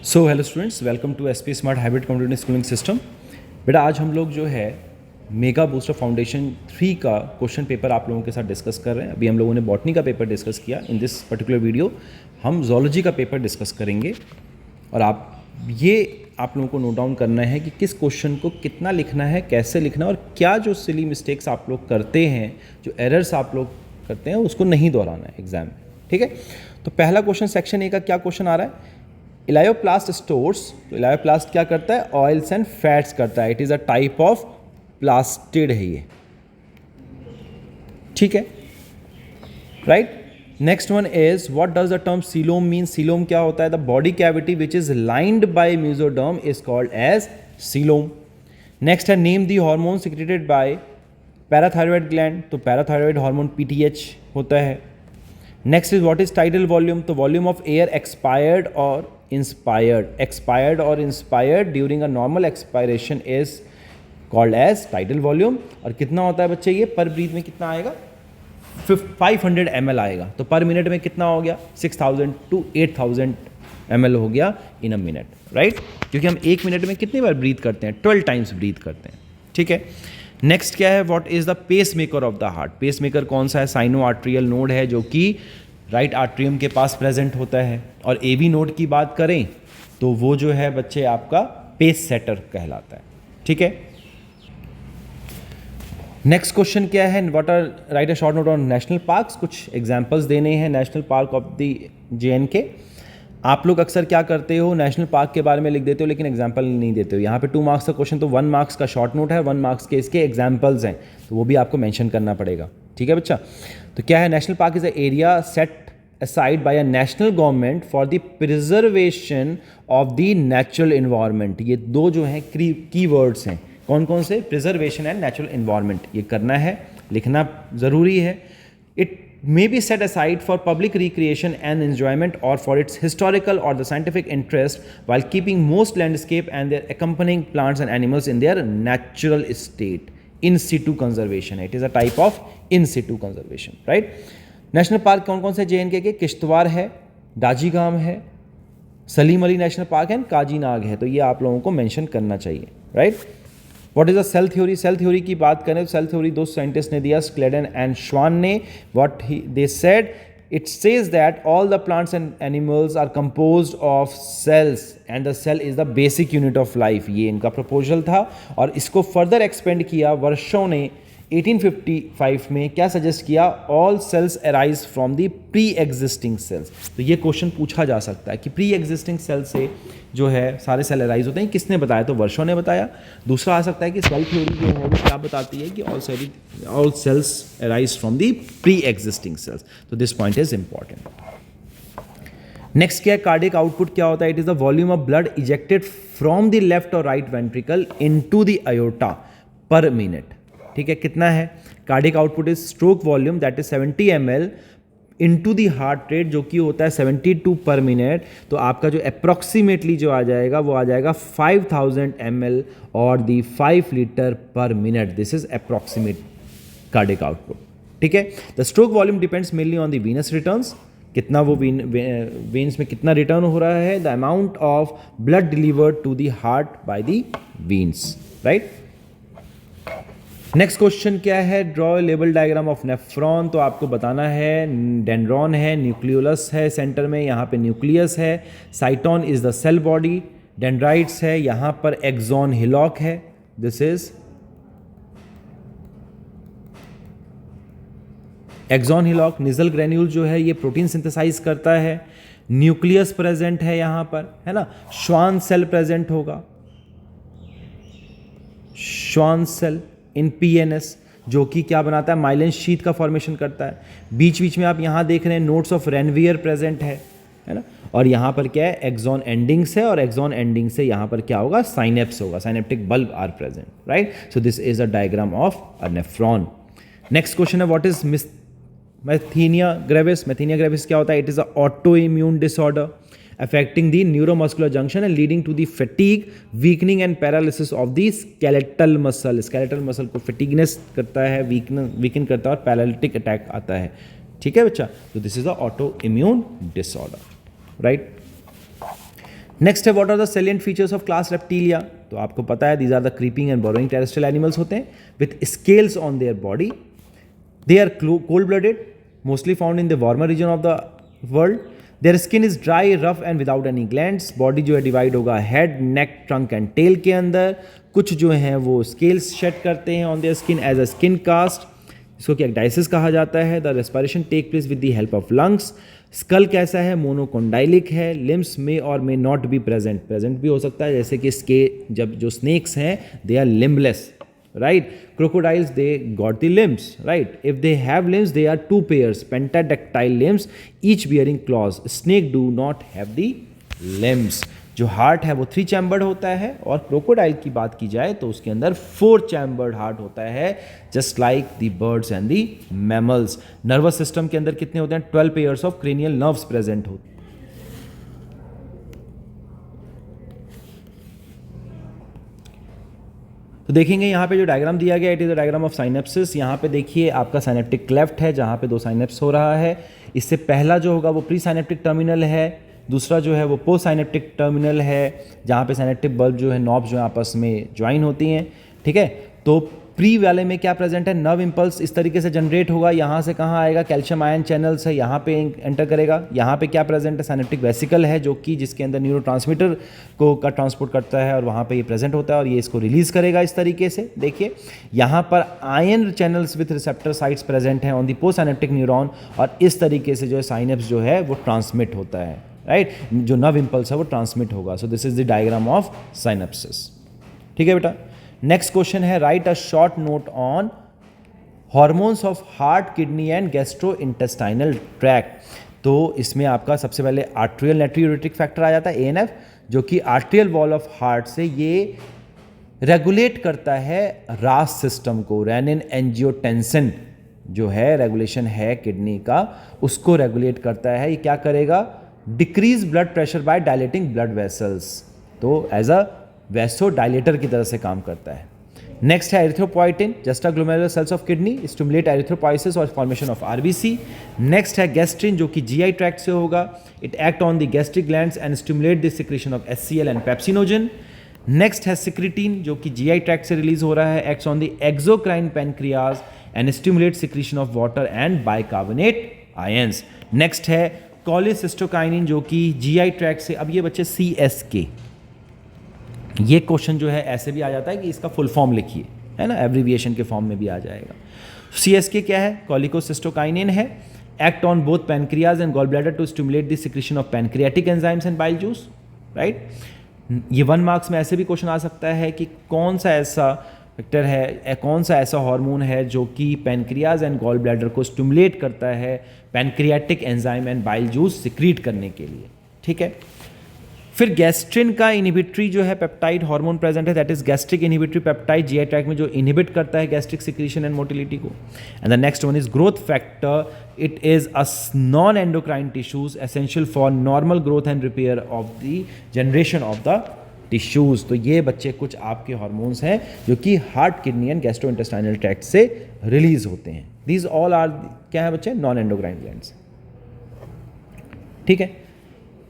So hello students, welcome to SP smart hybrid computer schooling system. बेटा आज हम लोग जो है मेगा बूस्टर फाउंडेशन 3 का क्वेश्चन पेपर आप लोगों के साथ डिस्कस कर रहे हैं। अभी हम लोगों ने बॉटनी का पेपर डिस्कस किया। इन दिस पर्टिकुलर वीडियो हम जोलॉजी का पेपर डिस्कस करेंगे और आप लोगों को नोट डाउन करना है कि किस क्वेश्चन को कितना लिखना है, कैसे लिखना है और क्या जो सिली मिस्टेक्स आप लोग करते हैं, जो एरर्स आप लोग करते हैं उसको नहीं दोहराना है एग्जाम में। ठीक है, तो पहला क्वेश्चन सेक्शन ए का क्या क्वेश्चन आ रहा है? Elaioplast stores. तो इलायोप्लास्ट क्या करता है? ऑयल्स एंड फैट्स करता है। It is a type of plastid है ये। ठीक है, right. Next one is what does the term coelom mean? Coelom क्या होता है? The body cavity which is lined by mesoderm is called as coelom. Next है name the hormone secreted by parathyroid gland. तो parathyroid hormone PTH होता है। Next is what is tidal volume? तो volume of air expired और inspired during a normal expiration is called as tidal volume. और कितना होता है बच्चे ये? पर ब्रीथ में कितना आएगा? 500 ml आएगा। तो पर मिनट में कितना हो गया? 6000 to 8000 ml हो गया इन अ मिनट, राइट? क्योंकि हम एक मिनट में कितनी बार ब्रीथ करते हैं? 12 टाइम्स ब्रीथ करते हैं। ठीक है, नेक्स्ट क्या है? What is the pacemaker of the heart? Pacemaker कौन सा है? साइनो आर्ट्रियल नोड है जो कि राइट आर्ट्रियम के पास प्रेजेंट होता है। और एवी नोड की बात करें तो वो जो है बच्चे आपका पेस सेटर कहलाता है। ठीक है, नेक्स्ट क्वेश्चन क्या है? What are write a short note on national parks. कुछ एग्जांपल्स देने हैं national park of the JNK। आप लोग अक्सर क्या करते हो? नेशनल पार्क के बारे में लिख देते हो लेकिन एग्जाम्पल नहीं देते हो। यहाँ पे 2 मार्क्स का क्वेश्चन, तो 1 मार्क्स का शॉर्ट नोट है, 1 मार्क्स के इसके एग्जाम्पल्स हैं, तो वो भी आपको मेंशन करना पड़ेगा। ठीक है बच्चा, तो क्या है? National park is a area set aside by a national government for the preservation of the natural environment। ये दो जो हैं की वर्ड्स हैं। कौन कौन से? Preservation and natural environment. ये करना है, लिखना ज़रूरी है। It may be set aside for public recreation and enjoyment or for its historical or the scientific interest while keeping most landscape and their accompanying plants and animals in their natural state। in situ conservation, it is a type of in situ conservation, right? National park कौन कौन से JNK के? किश्तवाड़ है, डाजीगाम है, Salim Ali national park है, काजीनाग है। तो ये आप लोगों को मेंशन करना चाहिए, right? What is a cell theory? Cell theory की बात करें तो सेल थ्योरी दो साइंटिस्ट ने दिया, स्क्लेडन एंड श्वान ने। What they said, it says that all the plants and animals are composed of cells and the cell is the basic unit of life. ये इनका प्रपोजल था और इसको further expand किया वर्षों ने। 1855 में क्या सजेस्ट किया? All cells arise from the pre existing cells. तो ये क्वेश्चन पूछा जा सकता है कि प्री एग्जिस्टिंग सेल से जो है सारे सेल अराइज होते हैं। किसने बताया? तो वर्षों ने बताया। दूसरा आ सकता है कि सेल थ्योरी जो है वो क्या बताती है कि all cells arise from the pre existing cells. तो this point is important. Next क्या है? कार्डियक आउटपुट क्या होता है? It is the volume of blood ejected from the left और right ventricle into the aorta per minute. ठीक है, कितना है? Cardiac output is stroke volume that is 70 ml into the heart rate जो कि होता है 72 पर मिनट। तो आपका जो अप्रॉक्सीमेटली जो आ जाएगा वो आ जाएगा 5000 ml और the 5 litre per minute. This is approximate cardiac output. ठीक है, the stroke volume depends mainly on the venous returns. कितना वो वेन्स में कितना रिटर्न हो रहा है? The amount of blood delivered to the heart by the veins, right? Next question क्या है? Draw label diagram of nephron. तो आपको बताना है डेंड्रॉन है, न्यूक्लियोलस है सेंटर में, यहाँ पे न्यूक्लियस है, cyton is the cell body, dendrites है, यहाँ पर एक्सॉन हिलॉक है। This is axon hillock. Nissl granule जो है ये प्रोटीन सिंथेसाइज करता है। न्यूक्लियस प्रेजेंट है यहाँ पर, है ना। श्वान सेल प्रेजेंट होगा, श्वान सेल इन PNS जो कि क्या बनाता है? माइलिन शीथ का फॉर्मेशन करता है। बीच बीच में आप यहाँ देख रहे हैं नोट्स ऑफ रेनवियर प्रेजेंट है ना। और यहाँ पर क्या है? एक्सॉन एंडिंग्स है और एक्सॉन एंडिंग से यहाँ पर क्या होगा? साइनेप्स होगा, synaptic bulb are present, right? So this is a diagram of a nephron. Next question है what is myasthenia gravis. Myasthenia gravis क्या होता है? It is a auto immune disorder affecting the neuromuscular junction and leading to the fatigue, weakening and paralysis of the skeletal muscle। skeletal muscle को fatigueness करता है, weaken करता है और paralytic attack आता है। ठीक है बच्चा, तो this is a auto immune disorder, right? Next है what are the salient features of class Reptilia. तो आपको पता है these are the creeping and burrowing terrestrial animals होते हैं with scales on their body. They are cold blooded, mostly found in the warmer region of the world. Their skin is dry, rough and without any glands. Body जो है divide होगा head, neck, trunk and tell के अंदर। कुछ जो हैं वो scales shed करते हैं on their skin as a skin cast, इसको कि एक्डाइसिस कहा जाता है। The respiration take place with the help of lungs. Skull कैसा है, मोनोकोंडाइलिक है। लिम्स में और may not be present, present भी हो सकता है, जैसे कि जब जो स्नेक्स हैं they are limbless, right. Crocodiles they got the limbs, right. If they have limbs they are two pairs, pentadactyl limbs each bearing claws. Snake do not have the limbs. जो हार्ट है वो 3 chambered होता है, और crocodile की बात की जाए तो उसके अंदर 4 चैम्बर्ड हार्ट होता है, just like the birds and the mammals. Nervous system के अंदर कितने होते हैं, 12 pairs of cranial nerves present होते हैं। तो देखेंगे यहाँ पे जो डायग्राम दिया गया, it is a diagram of synapsis. यहाँ पे देखिए आपका साइनेप्टिक क्लेफ्ट है जहाँ पे 2 साइनेप्स हो रहा है। इससे पहला जो होगा वो प्री साइनेप्टिक टर्मिनल है, दूसरा जो है वो पोस्ट साइनेप्टिक टर्मिनल है जहाँ पे साइनेप्टिक बल्ब जो है, नॉब्स जो है आपस में ज्वाइन होती हैं, ठीक है। तो प्री वाले में क्या प्रेजेंट है, नर्व इंपल्स इस तरीके से जनरेट होगा। यहाँ से कहाँ आएगा, कैल्शियम आयन चैनल्स है, यहाँ पे एंटर करेगा। यहाँ पे क्या प्रेजेंट है, साइनेप्टिक वेसिकल है जो कि जिसके अंदर न्यूरोट्रांसमीटर को का ट्रांसपोर्ट करता है, और वहाँ पे ये प्रेजेंट होता है और ये इसको रिलीज करेगा इस तरीके से। देखिए यहाँ पर ion channels with receptor sites present हैं on the postsynaptic neuron, और इस तरीके से जो है साइनेप्स जो है वो ट्रांसमिट होता है, राइट। जो नर्व इंपल्स है वो ट्रांसमिट होगा। So this is the diagram of synapsis, ठीक है बेटा। नेक्स्ट क्वेश्चन है write a short note on hormones of heart, kidney and gastro intestinal tract. तो इसमें आपका सबसे पहले आर्ट्रियल नाइट्रोयूरेटिक फैक्टर आ जाता है, ANF, जो कि आर्ट्रियल वॉल ऑफ हार्ट से ये रेगुलेट करता है रास सिस्टम को। रेनिन एंजियोटेंसिन जो है रेगुलेशन है किडनी का, उसको रेगुलेट करता है। ये क्या करेगा, decrease blood pressure by dilating blood vessels. तो एज अ वैसो डायलेटर की तरह से काम करता है। नेक्स्ट है erythropoietin, juxta glomerular cells of kidney, stimulate erythropoiesis और फॉर्मेशन ऑफ आरबीसी। नेक्स्ट है गैस्ट्रिन जो कि जीआई ट्रैक्ट से होगा, it act on the gastric glands and stimulate the secretion of HCl एंड पेप्सिनोजन। नेक्स्ट है सिक्रिटीन जो कि जीआई ट्रैक्ट से रिलीज हो रहा है, acts on the exocrine pancreas and stimulate secretion of water and bicarbonate ions. Next है cholecystokinin जो कि जीआई ट्रैक्ट से, अब ये बच्चे CSK, ये क्वेश्चन जो है ऐसे भी आ जाता है कि इसका फुल फॉर्म लिखिए, है ना, एब्रीविएशन के फॉर्म में भी आ जाएगा। CSK क्या है, कॉलिकोसिस्टोकाइनिन है, act on both pancreas and gall bladder to stimulate the secretion of pancreatic enzymes and bile juice, right. ये 1 मार्क्स में ऐसे भी क्वेश्चन आ सकता है कि कौन सा ऐसा फैक्टर है, कौन सा ऐसा हार्मोन है जो कि पैनक्रियाज एंड गॉल ब्लैडर को स्टिमुलेट करता है pancreatic enzyme and bile juice secrete करने के लिए, ठीक है। फिर गैस्ट्रिन का इनहिबिटरी जो है पेप्टाइड हार्मोन प्रेजेंट है, that is gastric inhibitory peptide, GI tract में जो इनहिबिट करता है गैस्ट्रिक सिक्रीशन एंड मोटिलिटी को। And the next one is growth factor, it is a non endocrine tissues essential for normal growth and repair of the generation of the tissues. तो ये बच्चे कुछ आपके हार्मोन्स हैं जो कि heart, kidney and gastrointestinal tract से release होते हैं। दीज ऑल आर क्या है बच्चे, नॉन एंडोक्राइन ग्लैंड्स, ठीक है।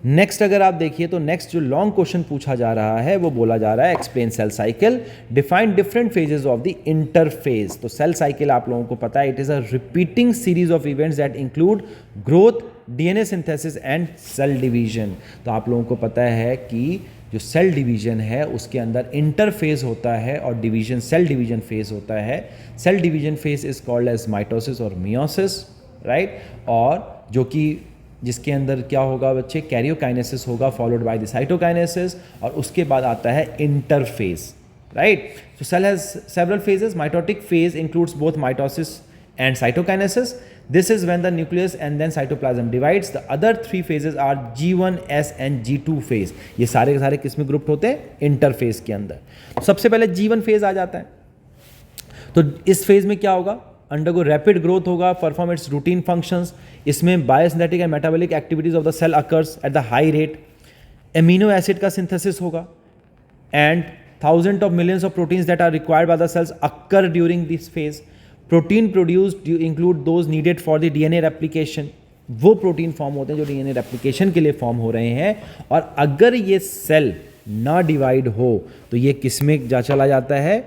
नेक्स्ट अगर आप देखिए तो नेक्स्ट जो लॉन्ग क्वेश्चन पूछा जा रहा है वो बोला जा रहा है explain cell cycle, define different phases of the interphase. तो सेल साइकिल आप लोगों को पता है, it is a repeating series of events that include growth, DNA synthesis and cell division. तो आप लोगों को पता है कि जो सेल डिवीजन है उसके अंदर इंटरफेज होता है और डिवीजन, सेल डिवीजन फेज होता है। Cell division phase is called as mitosis और मियोसिस, राइट। और जो कि जिसके अंदर क्या होगा बच्चे, कैरियोकाइनेसिस होगा फॉलोड बाय द साइटोकाइनेसिस, और उसके बाद आता है interphase, right. So cell has several phases, mitotic phase includes both mitosis and cytokinesis. This is when the nucleus and then cytoplasm divides. The other 3 phases are G1, S and G2 phase. ये सारे के सारे किस में group होते हैं, interphase के अंदर। सबसे पहले G1 फेज आ जाता है। तो इस फेज में क्या होगा, अंडरगो रैपिड ग्रोथ होगा, परफॉर्म इट्स रूटीन फंक्शंस। इसमें biosynthetic and metabolic activities of the cell occurs at the high rate. Amino acid का सिंथेसिस होगा and thousand of millions of proteins that are required by the cell occur during this phase. Protein produced include those needed for the DNA replication, वो protein form होते हैं जो DNA replication के लिए form हो रहे हैं। और अगर ये सेल ना डिवाइड हो तो ये किस में जा चला जाता है?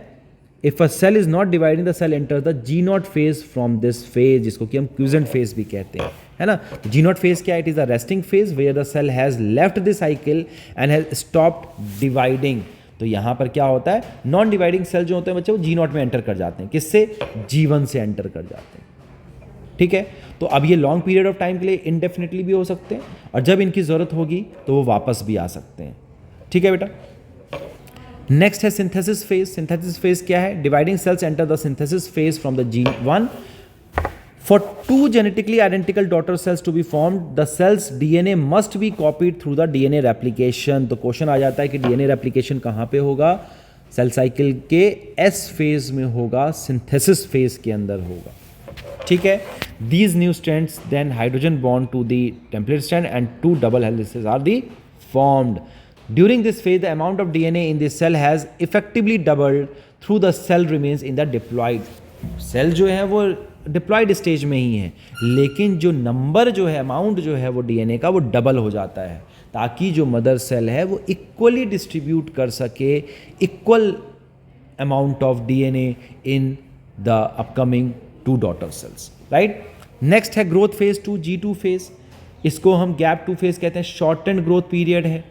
If a cell is not dividing the cell enter the G naught phase from this phase, जिसको कि हम क्यूजेंट फेज भी कहते हैं, है ना। जी नॉट फेज क्या है? It is the resting phase where the cell has left the cycle and has stopped dividing. तो यहां पर क्या होता है? नॉन डिवाइडिंग सेल जो होते हैं बच्चे वो जी नॉट में एंटर कर जाते हैं। किससे? G1 से एंटर कर जाते हैं। ठीक है, तो अब ये लॉन्ग पीरियड ऑफ टाइम के लिए इनडेफिनेटली भी हो सकते हैं और जब इनकी जरूरत होगी तो वो वापस भी आ सकते हैं। ठीक है बेटा। नेक्स्ट है सिंथेसिस फेज। सिंथेसिस फेज क्या है? Dividing cells enter the synthesis phase from the G1 for two genetically identical daughter cells to be formed the cells DNA must be copied through the DNA replication। तो question आ जाता है कि DNA replication कहाँ पे होगा? Cell cycle के S phase में होगा, सिंथेसिस फेज के अंदर होगा। ठीक है, these new strands then hydrogen bond to the template strand and two double helices are the formed। During this phase the amount of DNA in the cell has effectively doubled through the cell remains in the diploid। Cell जो है वो diploid stage में ही है, लेकिन जो number जो है, amount जो है वो डीएनए का वो डबल हो जाता है, ताकि जो मदर सेल है वो इक्वली डिस्ट्रीब्यूट कर सके equal amount of DNA in the upcoming to daughter cells, right. Next है ग्रोथ फेज 2, G2 फेज। इसको हम गैप 2 फेज कहते हैं। शॉर्ट एंड ग्रोथ पीरियड है।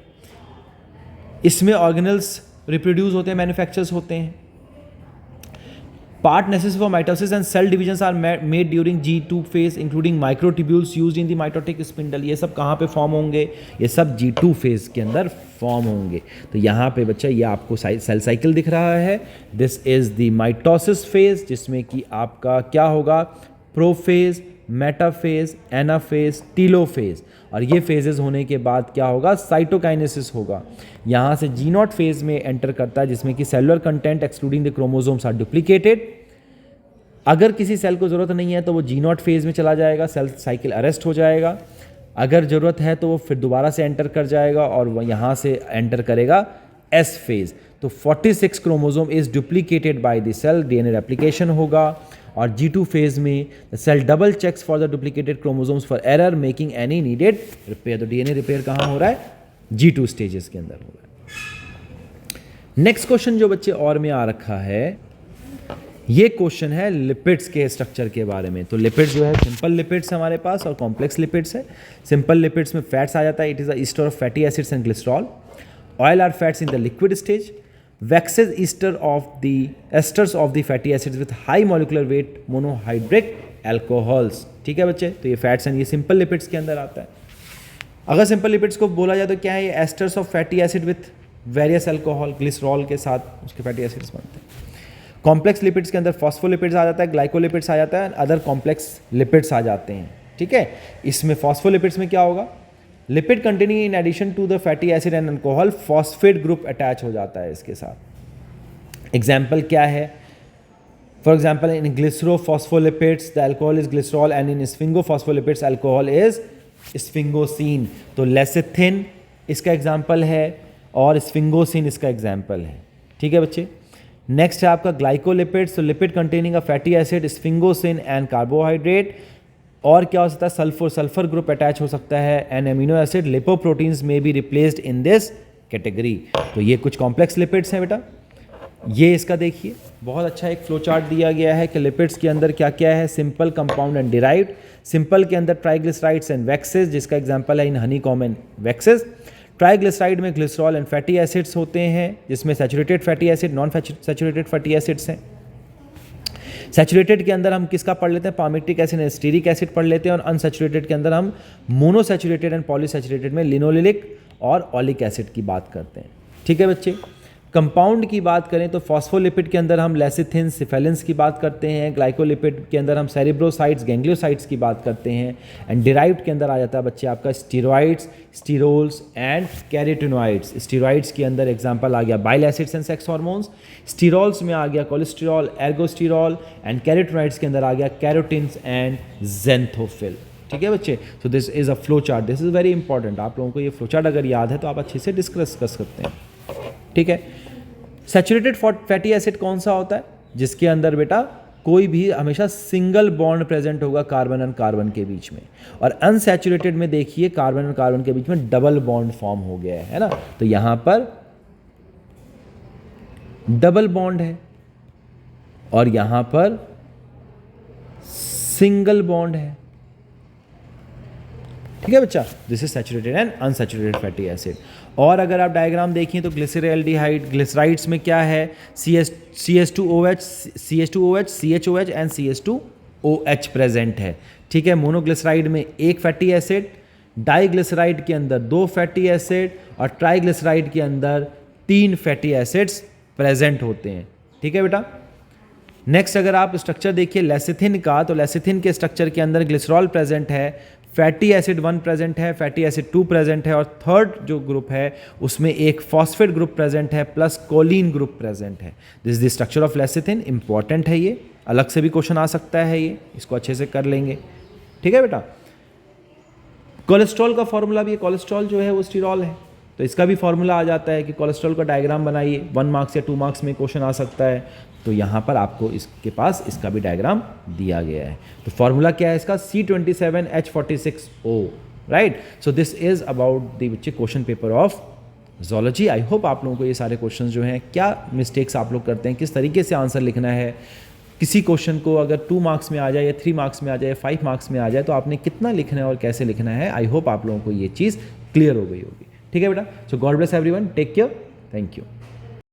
इसमें ऑर्गेनल्स रिप्रोड्यूस होते हैं, मैन्युफैक्चर्स होते हैं। Part necessary for mitosis and cell divisions are made during G2 phase including microtubules used in the mitotic spindle। ये सब कहाँ पे फॉर्म होंगे? ये सब G2 फेज के अंदर फॉर्म होंगे। तो यहाँ पे बच्चा ये आपको सेल साइकिल दिख रहा है। This is the mitosis phase, जिसमें कि आपका क्या होगा? Prophase, metaphase, anaphase, telophase. और ये फेजेस होने के बाद क्या होगा? साइटोकाइनेसिस होगा। यहाँ से G0 फेज में एंटर करता है, जिसमें कि cellular content excluding the chromosomes are duplicated. अगर किसी सेल को ज़रूरत नहीं है तो वो G0 फेज में चला जाएगा, सेल साइकिल अरेस्ट हो जाएगा। अगर ज़रूरत है तो वो फिर दोबारा से एंटर कर जाएगा और वह यहाँ से एंटर करेगा S फेज। तो 46 chromosome is duplicated by the cell, DNA replication होगा। और G2 फेज में the cell double checks for the duplicated chromosomes for error making any needed repair. तो डीएनए रिपेयर कहाँ हो रहा है? G2 स्टेजेस के अंदर हो रहा है। नेक्स्ट क्वेश्चन जो बच्चे और में आ रखा है, ये क्वेश्चन है लिपिड्स के स्ट्रक्चर के बारे में। तो लिपिड्स जो है, सिंपल लिपिड्स हमारे पास और कॉम्प्लेक्स लिपिड्स है। सिंपल लिपिड्स में फैट्स आ जाता है, it is the ester of fatty acids and glycerol. Oil are fats in the liquid stage. Waxes ester of the esters of the fatty acids with high molecular weight monohydric alcohols. ठीक है बच्चे, तो ये fats हैं, ये simple lipids के अंदर आता है। अगर सिंपल लिपिड्स को बोला जाए तो क्या है? ये asters of fatty acid with various alcohol, glycerol के साथ उसके फैटी एसिड्स बनते हैं। कॉम्प्लेक्स लिपिड्स के अंदर फॉस्फोलिपिड्स आ जाता है, ग्लाइकोलिपिड्स आ जाता है, अदर कॉम्प्लेक्स लिपिड्स आ जाते हैं। ठीक है, इसमें फॉस्फोलिपिड्स में क्या होगा? Lipid containing in addition to the fatty acid and alcohol phosphate group attach हो जाता है इसके साथ। एग्जाम्पल क्या है? For example in glycerophospholipids the alcohol is glycerol and in sphingophospholipids alcohol is sphingosine. तो लेसिथिन इसका एग्जाम्पल है और स्फिंगोसिन इसका एग्जाम्पल है। ठीक है बच्चे। नेक्स्ट है आपका ग्लाइकोलिपिड्स। तो lipid containing a fatty acid, sphingosine and carbohydrate. और क्या हो सकता है? सल्फर ग्रुप अटैच हो सकता है एंड एमिनो एसिड। लिपोप्रोटीन्स में be replaced in this category. तो ये कुछ कॉम्प्लेक्स लिपिड्स हैं बेटा। ये इसका देखिए, बहुत अच्छा एक फ्लो चार्ट दिया गया है कि लिपिड्स के अंदर क्या क्या है। Simple, compound and derived. Simple के अंदर ट्राइग्लिसराइड्स एंड वैक्सेस, जिसका एग्जांपल है in honeycomb and waxes. Triglyceride में ग्लिसरॉल एंड फैटी एसिड्स होते हैं, जिसमें saturated fatty acid, non saturated fatty acids हैं। सैचुरेटेड के अंदर हम किसका पढ़ लेते हैं? Palmitic acid and stearic acid पढ़ लेते हैं। और अनसैचुरेटेड के अंदर हम मोनोसैचुरेटेड एंड पॉलीसैचुरेटेड में लिनोलिक और ऑलिक एसिड की बात करते हैं। ठीक है बच्चे। कंपाउंड की बात करें तो फॉस्फोलिपिड के अंदर हम लेसिथिन, सिफेलिन्स की बात करते हैं। ग्लाइकोलिपिड के अंदर हम सेरिब्रोसाइट्स, गैंग्लियोसाइट्स की बात करते हैं। एंड डिराइव्ड के अंदर आ जाता है बच्चे आपका steroids, sterols and carotenoids. Steroids के अंदर एग्जांपल आ गया bile acids and sex hormones. Sterols में आ गया कोलेस्टेरॉल, एर्गोस्टीरॉल। एंड कैरोटिनॉइड्स के अंदर आ गया कैरोटिन्स एंड ज़ेंथोफिल। ठीक है बच्चे। सो this is a flow chart, this is very important. आप लोगों को ये फ्लो चार्ट अगर याद है तो आप अच्छे से डिस्कस कर सकते हैं। ठीक है। सैचुरेटेड फैटी एसिड कौन सा होता है? जिसके अंदर बेटा कोई भी हमेशा सिंगल बॉन्ड प्रेजेंट होगा कार्बन और कार्बन के बीच में, और अनसैचुरेटेड में देखिए कार्बन और कार्बन के बीच में डबल बॉन्ड फॉर्म हो गया है ना, तो यहां पर डबल बॉन्ड है और यहां पर सिंगल बॉन्ड है। ठीक है बच्चा, this is saturated and unsaturated fatty acid. और अगर आप डायग्राम देखिए तो ग्लिसरैल्डिहाइड, ग्लिसराइड्स में क्या है, CH2OH, CHOH and CH2OH present है। ठीक है, मोनोग्लिसराइड में एक फैटी एसिड, डाइग्लिसराइड के अंदर 2 फैटी एसिड और ट्राइग्लिसराइड के अंदर 3 फैटी एसिड्स प्रेजेंट होते हैं। ठीक है बेटा। नेक्स्ट अगर आप स्ट्रक्चर देखिए लेसिथिन का, तो लेसिथिन के स्ट्रक्चर के अंदर ग्लिसरॉल प्रेजेंट है, फैटी एसिड 1 प्रेजेंट है, फैटी एसिड 2 प्रेजेंट है और थर्ड जो ग्रुप है उसमें एक फॉस्फेट ग्रुप प्रेजेंट है प्लस कोलिन ग्रुप प्रेजेंट है। This is the structure of lecithin. Important है ये, अलग से भी क्वेश्चन आ सकता है ये, इसको अच्छे से कर लेंगे। ठीक है बेटा। कोलेस्ट्रॉल का फॉर्मूला भी है, कोलेस्ट्रॉल जो है वो स्टीरॉल है, तो इसका भी फॉर्मूला आ जाता है कि कोलेस्ट्रॉल का डायग्राम बनाइए, 1 मार्क्स या 2 मार्क्स में क्वेश्चन आ सकता है, तो यहाँ पर आपको इसके पास इसका भी डायग्राम दिया गया है। तो फॉर्मूला क्या है इसका, C27H46O, right. So this is about the बच्चे question paper of zoology. I hope आप लोगों को ये सारे क्वेश्चन जो हैं, क्या मिस्टेक्स आप लोग करते हैं, किस तरीके से आंसर लिखना है, किसी क्वेश्चन को अगर 2 मार्क्स में आ जाए या 3 मार्क्स में आ जाए, 5 मार्क्स में आ जाए, तो आपने कितना लिखना है और कैसे लिखना है। आई होप आप लोगों को ये चीज़ क्लियर हो गई होगी। ठीक है बेटा। So God bless everyone, take care, thank you.